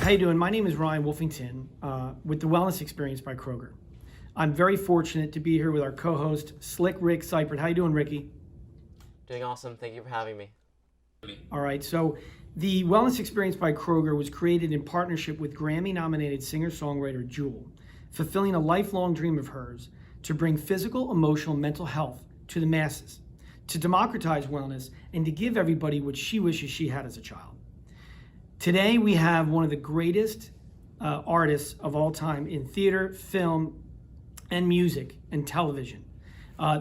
how you doing? My name is Ryan Wolfington with the Wellness Experience by Kroger. I'm very fortunate to be here with our co-host, Slick Rick Seipert. How you doing, Ricky? Doing awesome. Thank you for having me. All right, so the Wellness Experience by Kroger was created in partnership with Grammy-nominated singer-songwriter Jewel, fulfilling a lifelong dream of hers to bring physical, emotional, and mental health to the masses, to democratize wellness, and to give everybody what she wishes she had as a child. Today, we have one of the greatest artists of all time in theater, film, and music and television.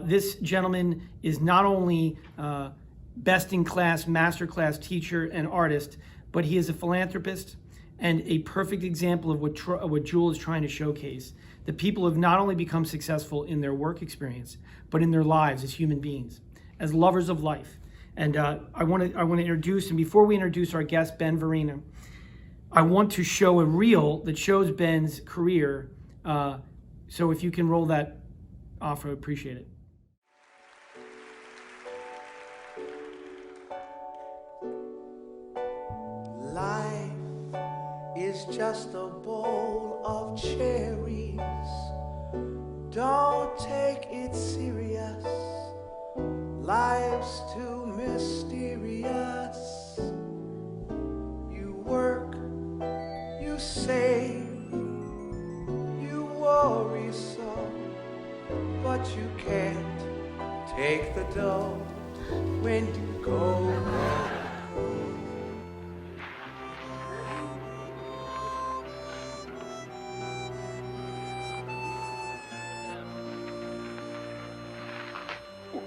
This gentleman is not only best-in-class, masterclass teacher and artist, but he is a philanthropist and a perfect example of what Jewel is trying to showcase. That people have not only become successful in their work experience, but in their lives as human beings, as lovers of life. And I want to introduce, and before we introduce our guest, Ben Vereen, I want to show a reel that shows Ben's career. So if you can roll that off, I would appreciate it. Life is just a bowl of cherries. Don't take it serious. Life's too mysterious. You work, you save, you worry so, but you can't take the dough when you go.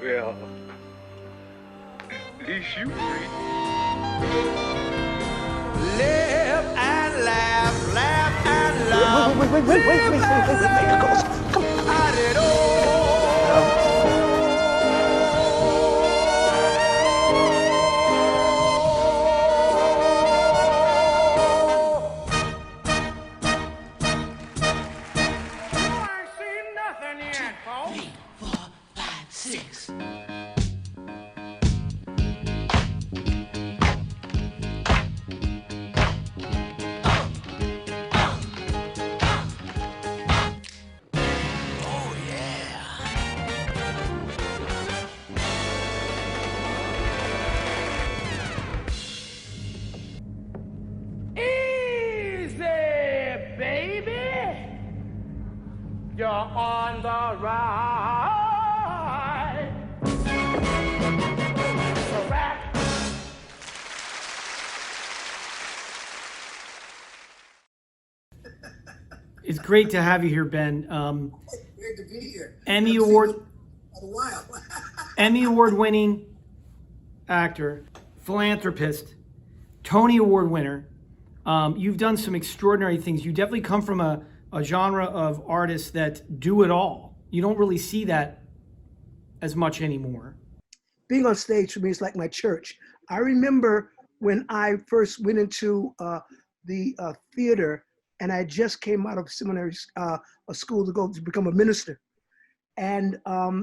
Well, at least you free. Live and laugh, laugh and laugh. Wait. Come on. At it all. You ain't seen nothing yet, folks. 3, 4, 5, 6. You're on the ride. It's a wrap. It's great to have you here, Ben. Great to be here. Emmy Award, A while. Emmy Award-winning actor, philanthropist, Tony Award winner. You've done some extraordinary things. You definitely come from a genre of artists that do it all. You don't really see that as much anymore. Being on stage for me is like my church. I remember when I first went into the theater, and I just came out of seminary, a school to go to become a minister. And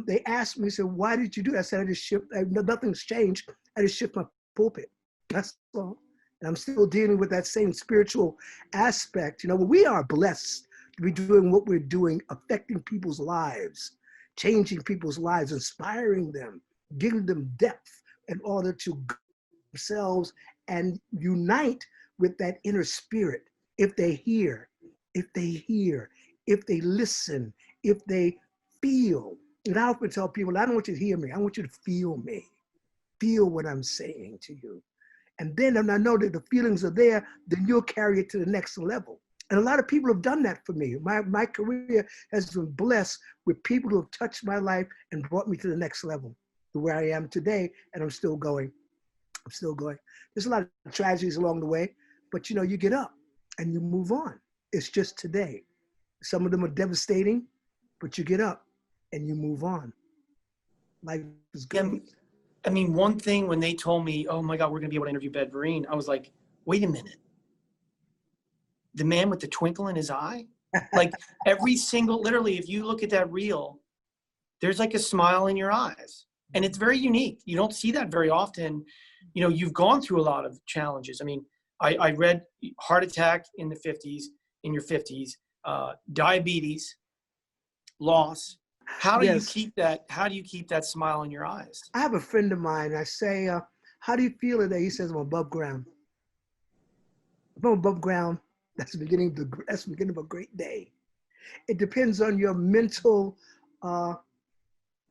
they asked me, said, why did you do that? I said, I just shift, nothing's changed. I just shift my pulpit. That's all. And I'm still dealing with that same spiritual aspect. You know, we are blessed to be doing what we're doing, affecting people's lives, changing people's lives, inspiring them, giving them depth in order to go themselves and unite with that inner spirit. If they hear, if they listen, if they feel. And I often tell people, I don't want you to hear me. I want you to feel me. Feel what I'm saying to you. And then when I know that the feelings are there, then you'll carry it to the next level. And a lot of people have done that for me. My career has been blessed with people who have touched my life and brought me to the next level, to where I am today, and I'm still going. There's a lot of tragedies along the way, but you know, you get up and you move on. It's just today. Some of them are devastating, but you get up and you move on. Life is good. I mean, one thing when they told me, oh my God, we're gonna be able to interview Ben Vereen, I was like, wait a minute. The man with the twinkle in his eye? Like every single, literally, if you look at that reel, there's like a smile in your eyes. And it's very unique. You don't see that very often. You know, you've gone through a lot of challenges. I mean, I read heart attack in the 50s, in your 50s, diabetes, loss. How do you Yes. keep that? How do you keep that smile in your eyes? I have a friend of mine. I say, how do you feel today? He says, I'm above ground. If I'm above ground, that's the beginning of a great day. It depends on your mental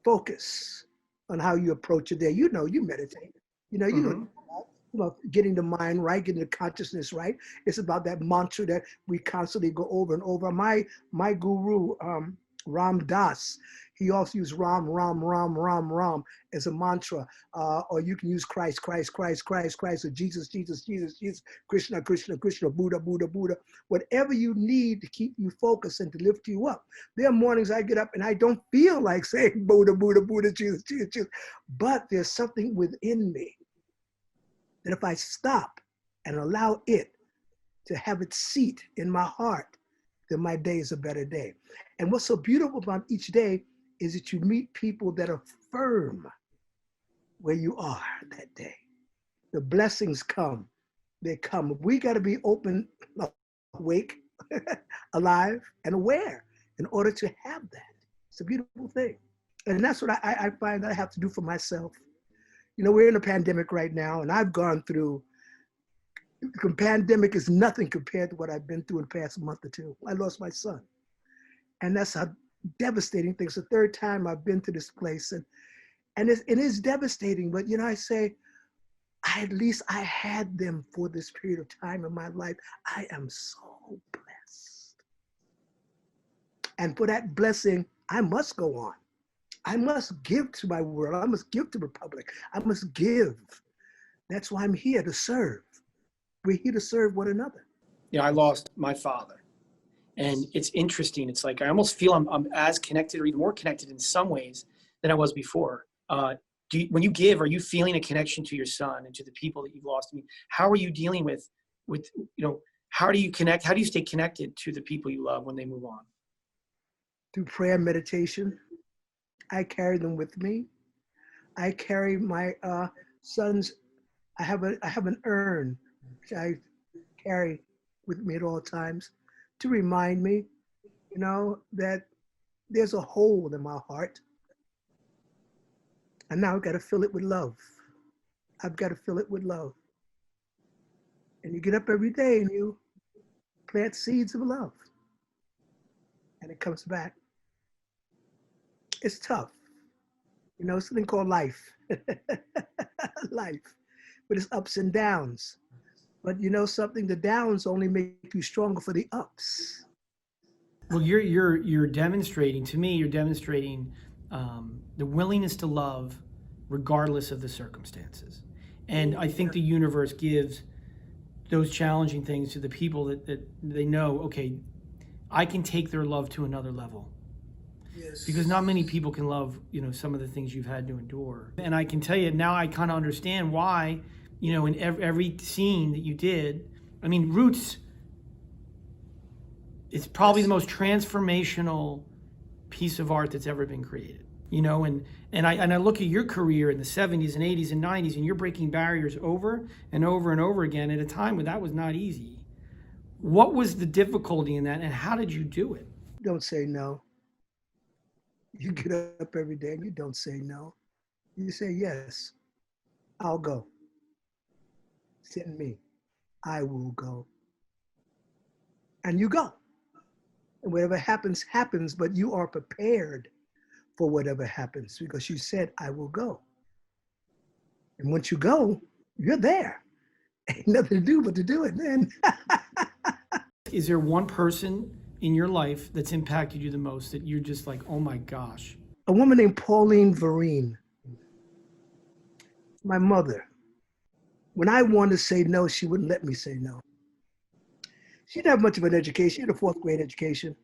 focus on how you approach a day. You know, you meditate. Mhm. Getting the mind right, getting the consciousness right. It's about that mantra that we constantly go over and over. My guru, Ram Das, he also used Ram, Ram, Ram, Ram, Ram as a mantra. Or you can use Christ, Christ, Christ, Christ, Christ, or Jesus, Jesus, Jesus, Jesus, Krishna, Krishna, Krishna, Buddha, Buddha, Buddha. Whatever you need to keep you focused and to lift you up. There are mornings I get up and I don't feel like saying Buddha, Buddha, Buddha, Jesus, Jesus, Jesus. But there's something within me that if I stop and allow it to have its seat in my heart, then my day is a better day. And what's so beautiful about each day is that you meet people that affirm where you are that day. The blessings come, they come. We got to be open, awake, alive, and aware in order to have that. It's a beautiful thing. And that's what I find that I have to do for myself. You know, we're in a pandemic right now, and I've gone through, the pandemic is nothing compared to what I've been through in the past month or two. I lost my son. And that's a devastating thing. It's the third time I've been to this place. And it is devastating, but you know, I say, at least I had them for this period of time in my life. I am so blessed. And for that blessing, I must go on. I must give to my world. I must give to the Republic. I must give. That's why I'm here to serve. We're here to serve one another. You know, I lost my father, and it's interesting. It's like I almost feel I'm as connected, or even more connected in some ways than I was before. When you give, are you feeling a connection to your son and to the people that you've lost? I mean, how are you dealing with how do you connect? How do you stay connected to the people you love when they move on? Through prayer and meditation, I carry them with me. I carry my son's. I have an urn which I carry with me at all times to remind me, you know, that there's a hole in my heart, and now I've got to fill it with love. I've got to fill it with love. And you get up every day and you plant seeds of love, and it comes back. It's tough. You know, something called life. Life. But it's ups and downs. But you know something, the downs only make you stronger for the ups. Well, you're demonstrating to me. You're demonstrating the willingness to love, regardless of the circumstances. And I think the universe gives those challenging things to the people that they know. Okay, I can take their love to another level. Yes. Because not many people can love, you know, some of the things you've had to endure. And I can tell you now, I kind of understand why, you know, in every scene that you did. I mean, Roots. It's probably the most transformational piece of art that's ever been created. You know, and I look at your career in the 70s and 80s and 90s, and you're breaking barriers over and over and over again at a time when that was not easy. What was the difficulty in that, and how did you do it? Don't say no. You get up every day and you don't say no. You say, yes, I'll go. Send me. I will go. And you go. And whatever happens, happens, but you are prepared for whatever happens because you said, I will go. And once you go, you're there. Ain't nothing to do but to do it then. Is there one person in your life that's impacted you the most that you're just like, oh my gosh? A woman named Vereen, my mother. When I wanted to say no, she wouldn't let me say no. She didn't have much of an education. She had a fourth grade education.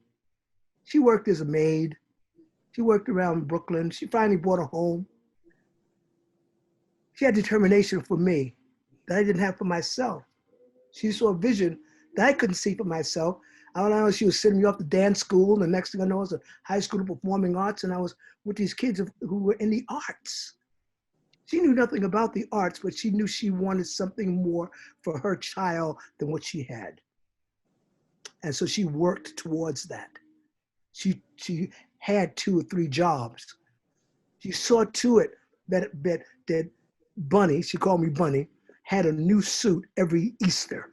She worked as a maid. She worked around Brooklyn. She finally bought a home. She had determination for me that I didn't have for myself. She saw a vision that I couldn't see for myself. I don't know, she was sending me off to dance school. The next thing I know, I was a high school of performing arts, and I was with these kids who were in the arts. She knew nothing about the arts, but she knew she wanted something more for her child than what she had. And so she worked towards that. She had 2 or 3 jobs. She saw to it that Bunny, she called me Bunny, had a new suit every Easter.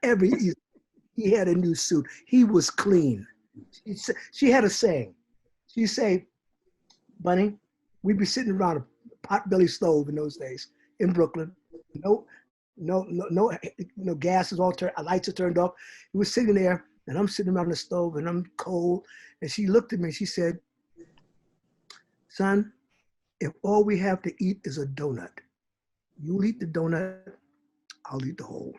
Every Easter, he had a new suit. He was clean. She had a saying. She'd say, Bunny, we'd be sitting around a potbelly stove in those days in Brooklyn. No gas is all turned, lights are turned off. He was sitting there, and I'm sitting around the stove, and I'm cold. And she looked at me, and she said, son, if all we have to eat is a donut, you'll eat the donut, I'll eat the whole.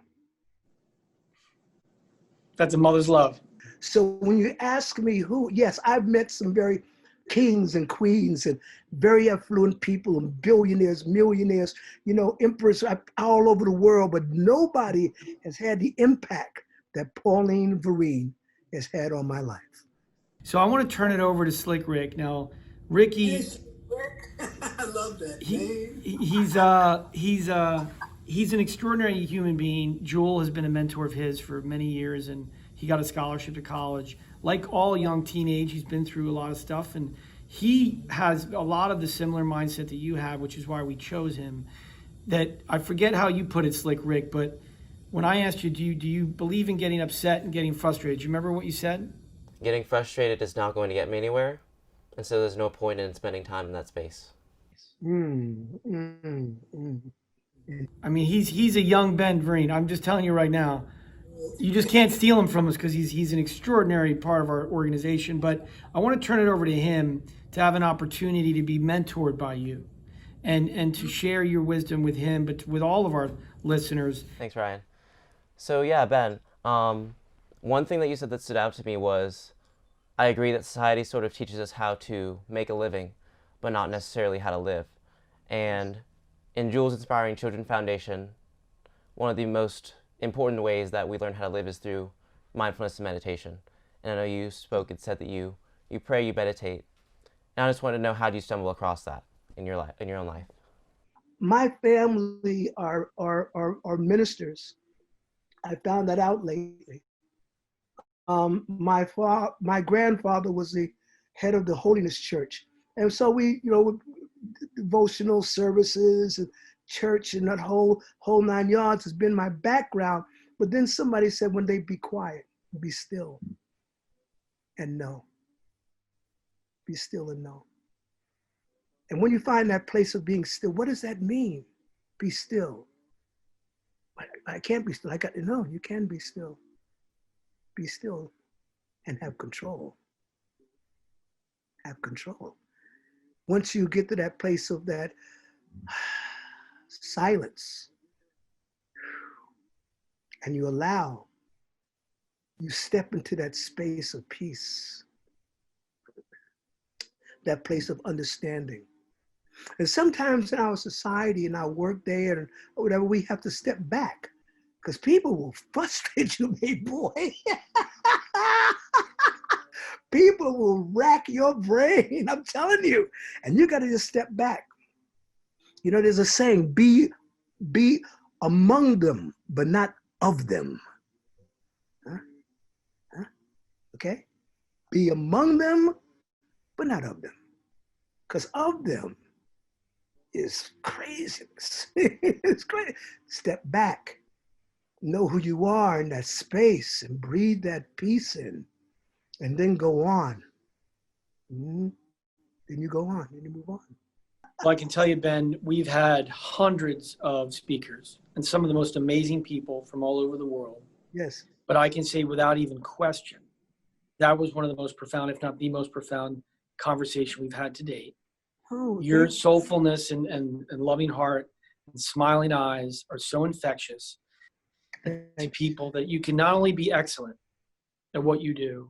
That's a mother's love. So when you ask me who, yes, I've met some very kings and queens and very affluent people and billionaires, millionaires, emperors all over the world, but nobody has had the impact that Pauline Vereen has had on my life. So I want to turn it over to Slick Rick. Now, Ricky, Yes, Rick. I love that name. he's an extraordinary human being. Jewel has been a mentor of his for many years, and he got a scholarship to college. Like all young teenage, he's been through a lot of stuff, and he has a lot of the similar mindset that you have, which is why we chose him. That I forget how you put it, Slick Rick, but when I asked you, do you believe in getting upset and getting frustrated? Do you remember what you said? Getting frustrated is not going to get me anywhere, and so there's no point in spending time in that space. I mean, he's a young Ben Vereen. I'm just telling you right now. You just can't steal him from us because he's an extraordinary part of our organization. But I want to turn it over to him to have an opportunity to be mentored by you and to share your wisdom with him, but with all of our listeners. Thanks, Ryan. So yeah, Ben, one thing that you said that stood out to me was, I agree that society sort of teaches us how to make a living, but not necessarily how to live. And in Jules Inspiring Children Foundation, one of the most important ways that we learn how to live is through mindfulness and meditation. And I know you spoke and said that you pray, you meditate. And I just wanted to know, how do you stumble across that in your life, in your own life? My family are ministers. I found that out lately. My grandfather was the head of the Holiness Church, and so we, devotional services and church and that whole 9 yards has been my background. But then somebody said one day, be quiet, be still, and know. Be still and know. And when you find that place of being still, what does that mean? Be still. I can't be still. I got to know you can be still. Be still and have control. Have control. Once you get to that place of that silence, and you step into that space of peace, that place of understanding. And sometimes in our society, in our work day or whatever, we have to step back because people will frustrate you, big boy. People will rack your brain, I'm telling you. And you got to just step back. There's a saying, be among them, but not of them. Okay? Be among them, but not of them. Because of them is craziness. It's crazy. Step back. Know who you are in that space and breathe that peace in. And then go on. Then you go on, then you move on. Well, I can tell you, Ben, we've had hundreds of speakers and some of the most amazing people from all over the world. Yes. But I can say without even question, that was one of the most profound, if not the most profound conversation we've had to date. Oh, Your soulfulness and loving heart and smiling eyes are so infectious to people that you can not only be excellent at what you do,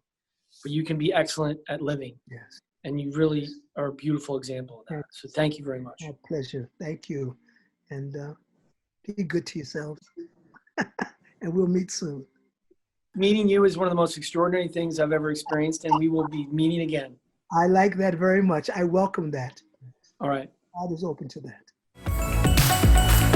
but you can be excellent at living. Yes. And you really are a beautiful example of that. So thank you very much. My pleasure. Thank you. And be good to yourselves. And we'll meet soon. Meeting you is one of the most extraordinary things I've ever experienced, and we will be meeting again. I like that very much. I welcome that. All right. God is open to that.